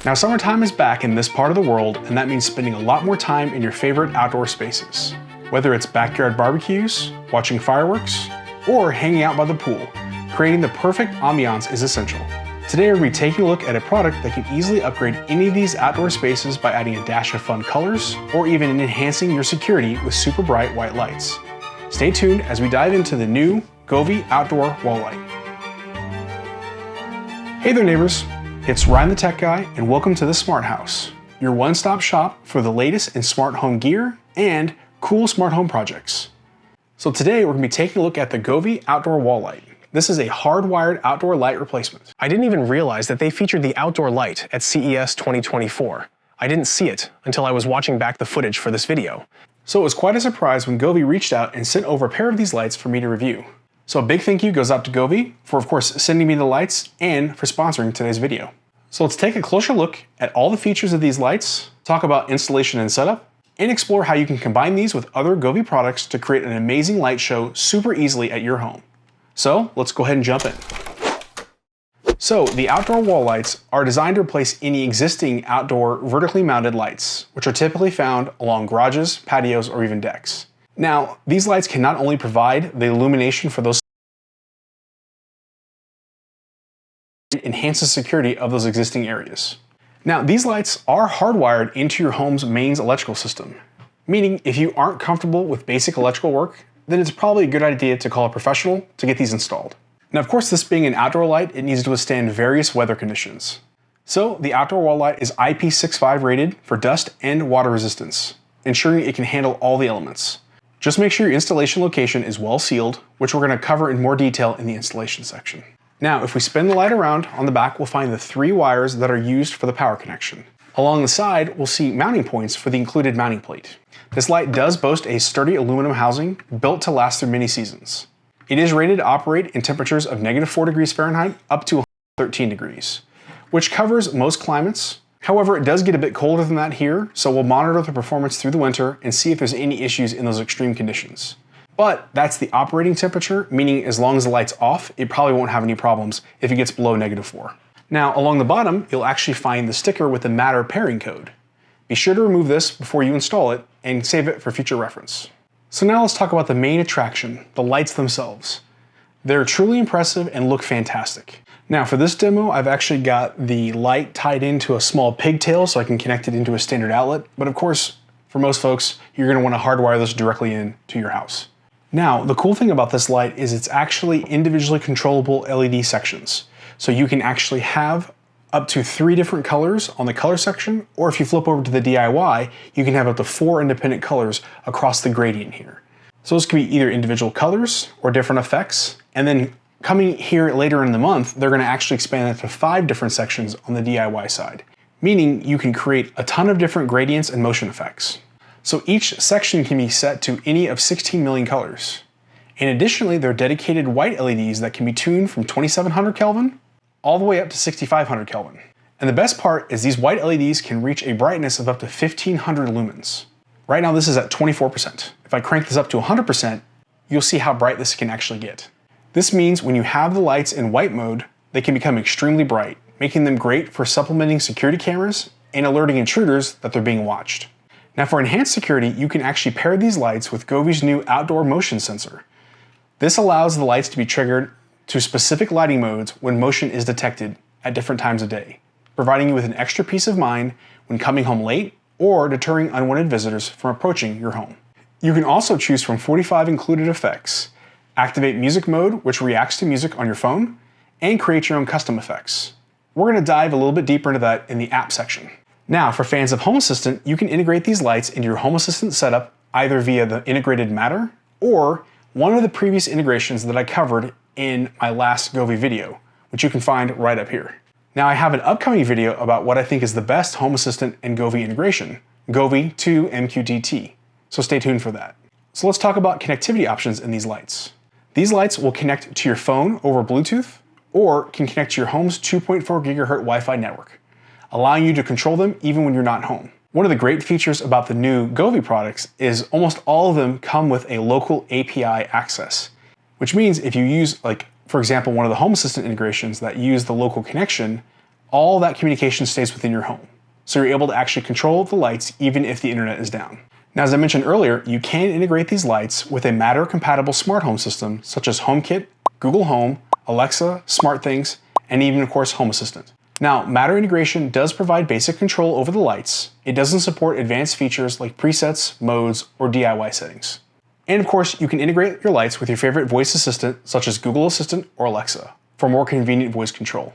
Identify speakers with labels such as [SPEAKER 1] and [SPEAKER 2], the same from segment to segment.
[SPEAKER 1] Now, summertime is back in this part of the world, and that means spending a lot more time in your favorite outdoor spaces. Whether it's backyard barbecues, watching fireworks, or hanging out by the pool, creating the perfect ambiance is essential. Today we're going to be taking a look at a product that can easily upgrade any of these outdoor spaces by adding a dash of fun colors, or even enhancing your security with super bright white lights. Stay tuned as we dive into the new Govee Outdoor Wall Light. Hey there neighbors, it's Ryan the Tech Guy, and welcome to the Smart House, your one-stop shop for the latest in smart home gear and cool smart home projects. So today we're going to be taking a look at the Govee Outdoor Wall Light. This is a hardwired outdoor light replacement. I didn't even realize that they featured the outdoor light at CES 2024. I didn't see it until I was watching back the footage for this video. So it was quite a surprise when Govee reached out and sent over a pair of these lights for me to review. So a big thank you goes out to Govee for, of course, sending me the lights and for sponsoring today's video. So let's take a closer look at all the features of these lights, talk about installation and setup, and explore how you can combine these with other Govee products to create an amazing light show super easily at your home. So let's go ahead and jump in. So the outdoor wall lights are designed to replace any existing outdoor vertically mounted lights, which are typically found along garages, patios, or even decks. Now, these lights can not only provide the illumination for those, it enhances security of those existing areas. Now, these lights are hardwired into your home's mains electrical system, meaning if you aren't comfortable with basic electrical work, then it's probably a good idea to call a professional to get these installed. Now, of course, this being an outdoor light, it needs to withstand various weather conditions. So the outdoor wall light is IP65 rated for dust and water resistance, ensuring it can handle all the elements. Just make sure your installation location is well sealed, which we're going to cover in more detail in the installation section. Now, if we spin the light around, on the back we'll find the 3 wires that are used for the power connection. Along the side, we'll see mounting points for the included mounting plate. This light does boast a sturdy aluminum housing built to last through many seasons. It is rated to operate in temperatures of -4 degrees Fahrenheit up to 13 degrees, which covers most climates. However, it does get a bit colder than that here, so we'll monitor the performance through the winter and see if there's any issues in those extreme conditions. But that's the operating temperature, meaning as long as the light's off, it probably won't have any problems if it gets below -4. Now, along the bottom, you'll actually find the sticker with the Matter pairing code. Be sure to remove this before you install it and save it for future reference. So now let's talk about the main attraction, the lights themselves. They're truly impressive and look fantastic. Now for this demo, I've actually got the light tied into a small pigtail so I can connect it into a standard outlet. But of course, for most folks, you're going to want to hardwire this directly into your house. Now, the cool thing about this light is it's actually individually controllable LED sections. So you can actually have up to 3 different colors on the color section, or if you flip over to the DIY, you can have up to 4 independent colors across the gradient here. So this could be either individual colors or different effects, and then coming here later in the month, they're going to actually expand it to 5 different sections on the DIY side, meaning you can create a ton of different gradients and motion effects. So each section can be set to any of 16 million colors. And additionally, there are dedicated white LEDs that can be tuned from 2700 Kelvin all the way up to 6500 Kelvin. And the best part is these white LEDs can reach a brightness of up to 1500 lumens. Right now this is at 24%. If I crank this up to 100%, you'll see how bright this can actually get. This means when you have the lights in white mode, they can become extremely bright, making them great for supplementing security cameras and alerting intruders that they're being watched. Now for enhanced security, you can actually pair these lights with Govee's new outdoor motion sensor. This allows the lights to be triggered to specific lighting modes when motion is detected at different times of day, providing you with an extra peace of mind when coming home late or deterring unwanted visitors from approaching your home. You can also choose from 45 included effects, activate music mode, which reacts to music on your phone, and create your own custom effects. We're going to dive a little bit deeper into that in the app section. Now, for fans of Home Assistant, you can integrate these lights into your Home Assistant setup either via the integrated Matter or one of the previous integrations that I covered in my last Govee video, which you can find right up here. Now I have an upcoming video about what I think is the best Home Assistant and Govee integration, Govee to MQTT, so stay tuned for that. So let's talk about connectivity options in these lights. These lights will connect to your phone over Bluetooth or can connect to your home's 2.4 GHz Wi-Fi network, allowing you to control them even when you're not home. One of the great features about the new Govee products is almost all of them come with a local API access, which means if you use, like, for example, one of the Home Assistant integrations that use the local connection, all that communication stays within your home. So you're able to actually control the lights even if the internet is down. Now, as I mentioned earlier, you can integrate these lights with a Matter-compatible smart home system such as HomeKit, Google Home, Alexa, SmartThings, and even, of course, Home Assistant. Now, Matter integration does provide basic control over the lights. It doesn't support advanced features like presets, modes, or DIY settings. And of course, you can integrate your lights with your favorite voice assistant such as Google Assistant or Alexa for more convenient voice control.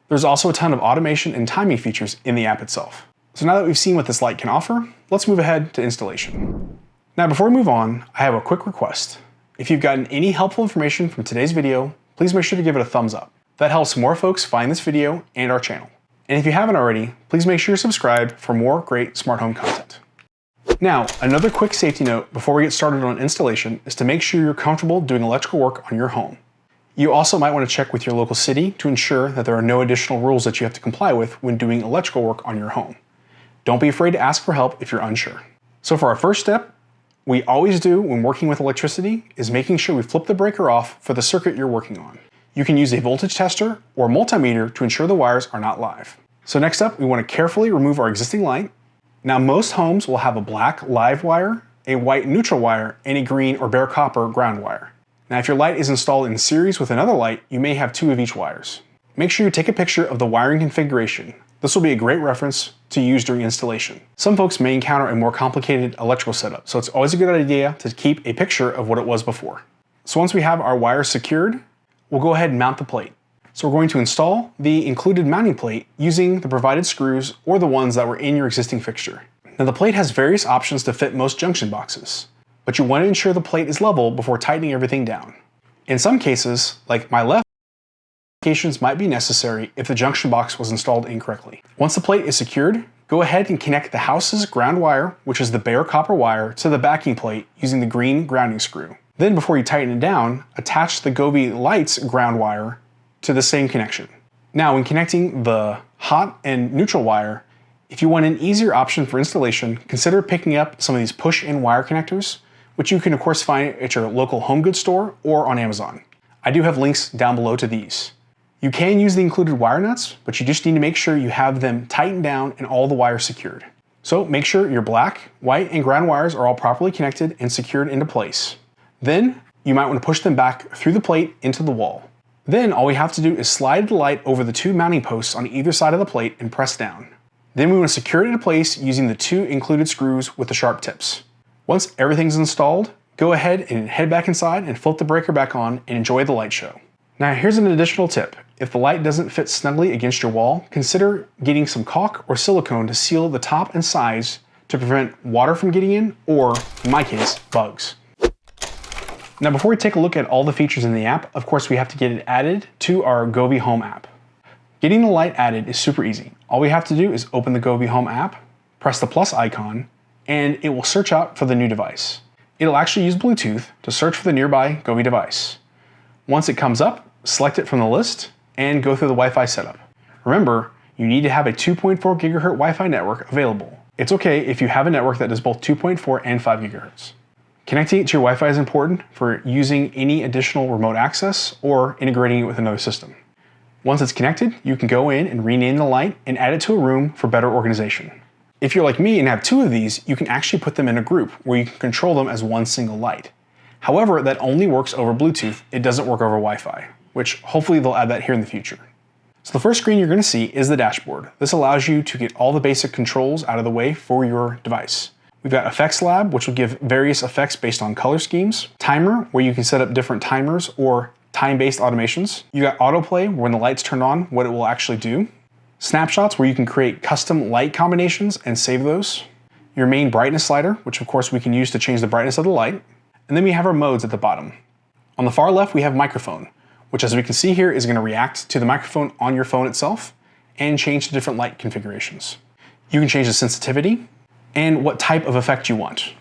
[SPEAKER 1] There's also a ton of automation and timing features in the app itself. So now that we've seen what this light can offer, let's move ahead to installation. Now, before we move on, I have a quick request. If you've gotten any helpful information from today's video, please make sure to give it a thumbs up. That helps more folks find this video and our channel. And if you haven't already, please make sure you're subscribed for more great smart home content. Now, another quick safety note before we get started on installation is to make sure you're comfortable doing electrical work on your home. You also might want to check with your local city to ensure that there are no additional rules that you have to comply with when doing electrical work on your home. Don't be afraid to ask for help if you're unsure. So for our first step, we always do when working with electricity is making sure we flip the breaker off for the circuit you're working on. You can use a voltage tester or multimeter to ensure the wires are not live. So next up, we want to carefully remove our existing light. Now, most homes will have a black live wire, a white neutral wire, and a green or bare copper ground wire. Now, if your light is installed in series with another light, you may have two of each wires. Make sure you take a picture of the wiring configuration. This will be a great reference to use during installation. Some folks may encounter a more complicated electrical setup, so it's always a good idea to keep a picture of what it was before. So once we have our wires secured, we'll go ahead and mount the plate. So we're going to install the included mounting plate using the provided screws or the ones that were in your existing fixture. Now, the plate has various options to fit most junction boxes, but you want to ensure the plate is level before tightening everything down. In some cases, like my left, modifications might be necessary if the junction box was installed incorrectly. Once the plate is secured, go ahead and connect the house's ground wire, which is the bare copper wire, to the backing plate using the green grounding screw. Then before you tighten it down, attach the Govee Light's ground wire to the same connection. Now, when connecting the hot and neutral wire, if you want an easier option for installation, consider picking up some of these push-in wire connectors, which you can of course find at your local home goods store or on Amazon. I do have links down below to these. You can use the included wire nuts, but you just need to make sure you have them tightened down and all the wires secured. So make sure your black, white, and ground wires are all properly connected and secured into place. Then you might want to push them back through the plate into the wall. Then all we have to do is slide the light over the two mounting posts on either side of the plate and press down. Then we want to secure it into place using the two included screws with the sharp tips. Once everything's installed, go ahead and head back inside and flip the breaker back on and enjoy the light show. Now, here's an additional tip. If the light doesn't fit snugly against your wall, consider getting some caulk or silicone to seal the top and sides to prevent water from getting in, or in my case, bugs. Now, before we take a look at all the features in the app, of course we have to get it added to our Govee Home app. Getting the light added is super easy. All we have to do is open the Govee Home app, press the plus icon, and it will search out for the new device. It'll actually use Bluetooth to search for the nearby Govee device. Once it comes up, select it from the list and go through the Wi-Fi setup. Remember, you need to have a 2.4 gigahertz Wi-Fi network available. It's okay if you have a network that does both 2.4 and 5 gigahertz. Connecting it to your Wi-Fi is important for using any additional remote access or integrating it with another system. Once it's connected, you can go in and rename the light and add it to a room for better organization. If you're like me and have two of these, you can actually put them in a group where you can control them as one single light. However, that only works over Bluetooth. It doesn't work over Wi-Fi, which hopefully they'll add that here in the future. So the first screen you're going to see is the dashboard. This allows you to get all the basic controls out of the way for your device. We've got Effects Lab, which will give various effects based on color schemes. Timer, where you can set up different timers or time-based automations. You got Autoplay, when the lights turn on, what it will actually do. Snapshots, where you can create custom light combinations and save those. Your main brightness slider, which of course we can use to change the brightness of the light. And then we have our modes at the bottom. On the far left, we have microphone, which as we can see here is going to react to the microphone on your phone itself and change the different light configurations. You can change the sensitivity and what type of effect you want.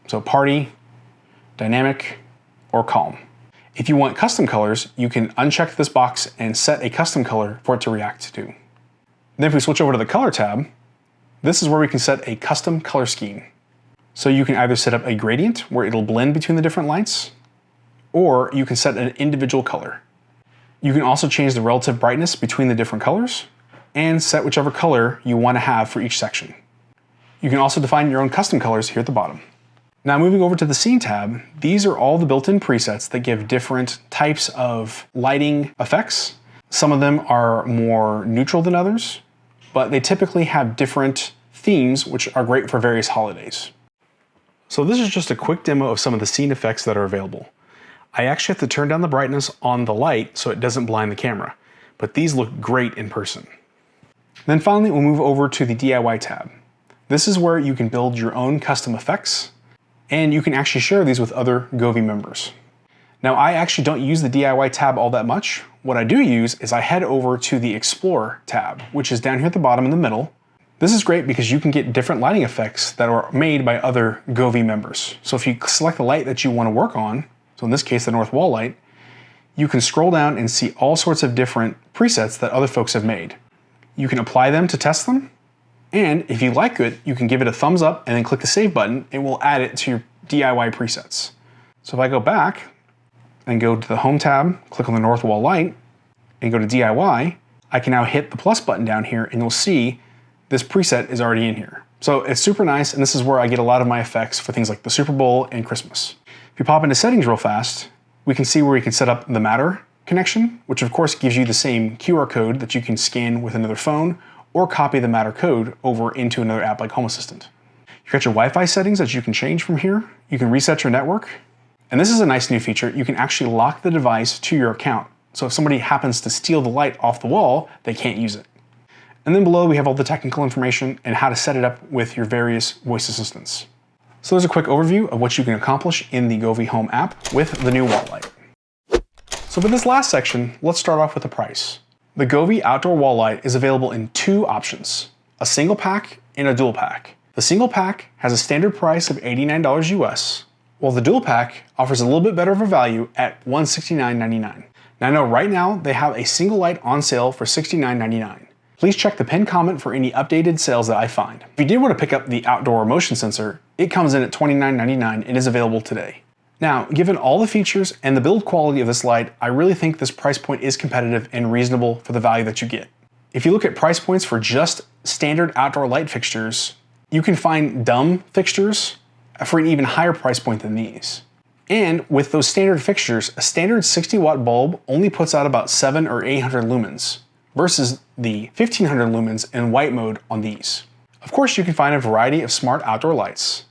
[SPEAKER 1] So party, dynamic, or calm. If you want custom colors, you can uncheck this box and set a custom color for it to react to. Then if we switch over to the color tab, this is where we can set a custom color scheme. So you can either set up a gradient where it'll blend between the different lights, or you can set an individual color. You can also change the relative brightness between the different colors, and set whichever color you want to have for each section. You can also define your own custom colors here at the bottom. Now moving over to the scene tab, these are all the built-in presets that give different types of lighting effects. Some of them are more neutral than others, but they typically have different themes which are great for various holidays. So this is just a quick demo of some of the scene effects that are available. I actually have to turn down the brightness on the light so it doesn't blind the camera, but these look great in person. Then finally, we'll move over to the DIY tab. This is where you can build your own custom effects, and you can actually share these with other Govee members. Now, I actually don't use the DIY tab all that much. What I do use is I head over to the Explore tab, which is down here at the bottom in the middle. This is great because you can get different lighting effects that are made by other Govee members. So if you select the light that you want to work on, so in this case, the north wall light, you can scroll down and see all sorts of different presets that other folks have made. You can apply them to test them, and if you like it, you can give it a thumbs up and then click the save button. It will add it to your DIY presets. So if I go back and go to the Home tab, click on the north wall light, and go to DIY, I can now hit the plus button down here and you'll see this preset is already in here. So it's super nice, and this is where I get a lot of my effects for things like the Super Bowl and Christmas. If you pop into settings real fast, we can see where you can set up the Matter connection, which of course gives you the same QR code that you can scan with another phone or copy the Matter code over into another app like Home Assistant. You've got your Wi-Fi settings that you can change from here. You can reset your network. And this is a nice new feature. You can actually lock the device to your account. So if somebody happens to steal the light off the wall, they can't use it. And then below we have all the technical information and how to set it up with your various voice assistants. So there's a quick overview of what you can accomplish in the Govee Home app with the new wall light. So for this last section, let's start off with the price. The Govee Outdoor Wall Light is available in two options, a single pack and a dual pack. The single pack has a standard price of $89 US, while the dual pack offers a little bit better of a value at $169.99. Now I know right now they have a single light on sale for $69.99. Please check the pinned comment for any updated sales that I find. If you did want to pick up the outdoor motion sensor, it comes in at $29.99 and is available today. Now, given all the features and the build quality of this light, I really think this price point is competitive and reasonable for the value that you get. If you look at price points for just standard outdoor light fixtures, you can find dumb fixtures for an even higher price point than these. And with those standard fixtures, a standard 60-watt bulb only puts out about 700 or 800 lumens versus the 1500 lumens in white mode on these. Of course, you can find a variety of smart outdoor lights,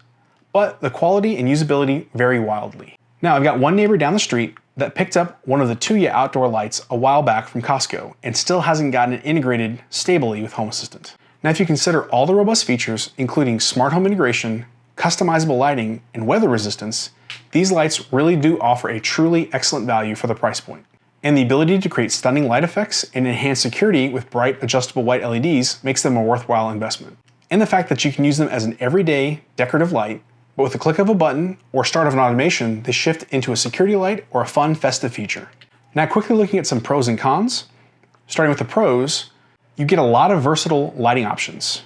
[SPEAKER 1] but the quality and usability vary wildly. Now, I've got one neighbor down the street that picked up one of the Tuya outdoor lights a while back from Costco and still hasn't gotten it integrated stably with Home Assistant. Now, if you consider all the robust features, including smart home integration, customizable lighting, and weather resistance, these lights really do offer a truly excellent value for the price point. And the ability to create stunning light effects and enhance security with bright adjustable white LEDs makes them a worthwhile investment. And the fact that you can use them as an everyday decorative light, but with a click of a button or start of an automation, they shift into a security light or a fun festive feature. Now, quickly looking at some pros and cons. Starting with the pros, you get a lot of versatile lighting options.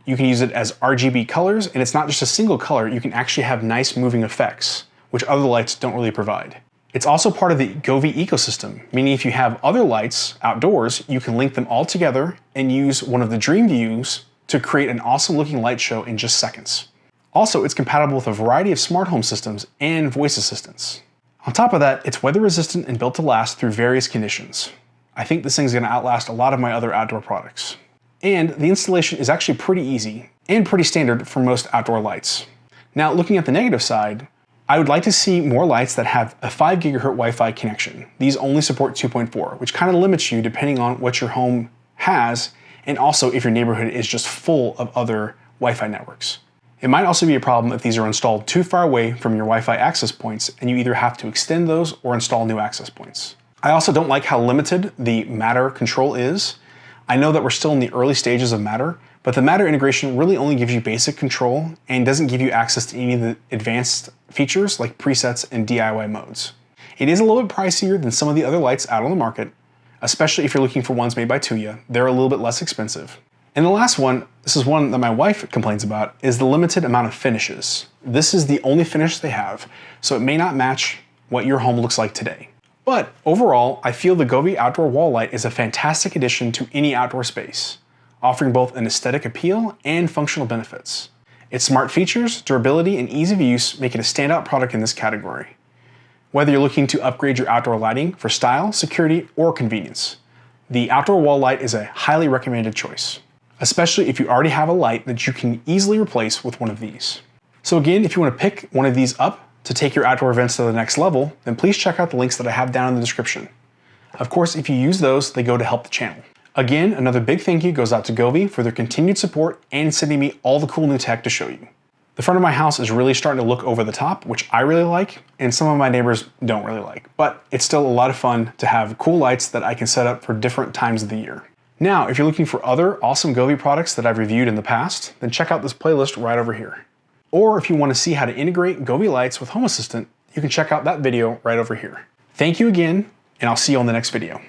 [SPEAKER 1] You can use it as RGB colors, and it's not just a single color, you can actually have nice moving effects, which other lights don't really provide. It's also part of the Govee ecosystem, meaning if you have other lights outdoors, you can link them all together and use one of the Dream Views to create an awesome looking light show in just seconds. Also, it's compatible with a variety of smart home systems and voice assistants. On top of that, it's weather resistant and built to last through various conditions. I think this thing's gonna outlast a lot of my other outdoor products. And the installation is actually pretty easy and pretty standard for most outdoor lights. Now, looking at the negative side, I would like to see more lights that have a 5 GHz Wi-Fi connection. These only support 2.4, which kind of limits you depending on what your home has, and also if your neighborhood is just full of other Wi-Fi networks. It might also be a problem if these are installed too far away from your Wi-Fi access points and you either have to extend those or install new access points. I also don't like how limited the Matter control is. I know that we're still in the early stages of Matter, but the Matter integration really only gives you basic control and doesn't give you access to any of the advanced features like presets and DIY modes. It is a little bit pricier than some of the other lights out on the market, especially if you're looking for ones made by Tuya. They're a little bit less expensive. And the last one, this is one that my wife complains about, is the limited amount of finishes. This is the only finish they have, so it may not match what your home looks like today. But overall, I feel the Govee Outdoor Wall Light is a fantastic addition to any outdoor space, offering both an aesthetic appeal and functional benefits. Its smart features, durability, and ease of use make it a standout product in this category. Whether you're looking to upgrade your outdoor lighting for style, security, or convenience, the Outdoor Wall Light is a highly recommended choice, especially if you already have a light that you can easily replace with one of these. So again, if you want to pick one of these up to take your outdoor events to the next level, then please check out the links that I have down in the description. Of course, if you use those, they go to help the channel. Again, another big thank you goes out to Govee for their continued support and sending me all the cool new tech to show you. The front of my house is really starting to look over the top, which I really like, and some of my neighbors don't really like, but it's still a lot of fun to have cool lights that I can set up for different times of the year. Now, if you're looking for other awesome Govee products that I've reviewed in the past, then check out this playlist right over here. Or if you want to see how to integrate Govee lights with Home Assistant, you can check out that video right over here. Thank you again, and I'll see you on the next video.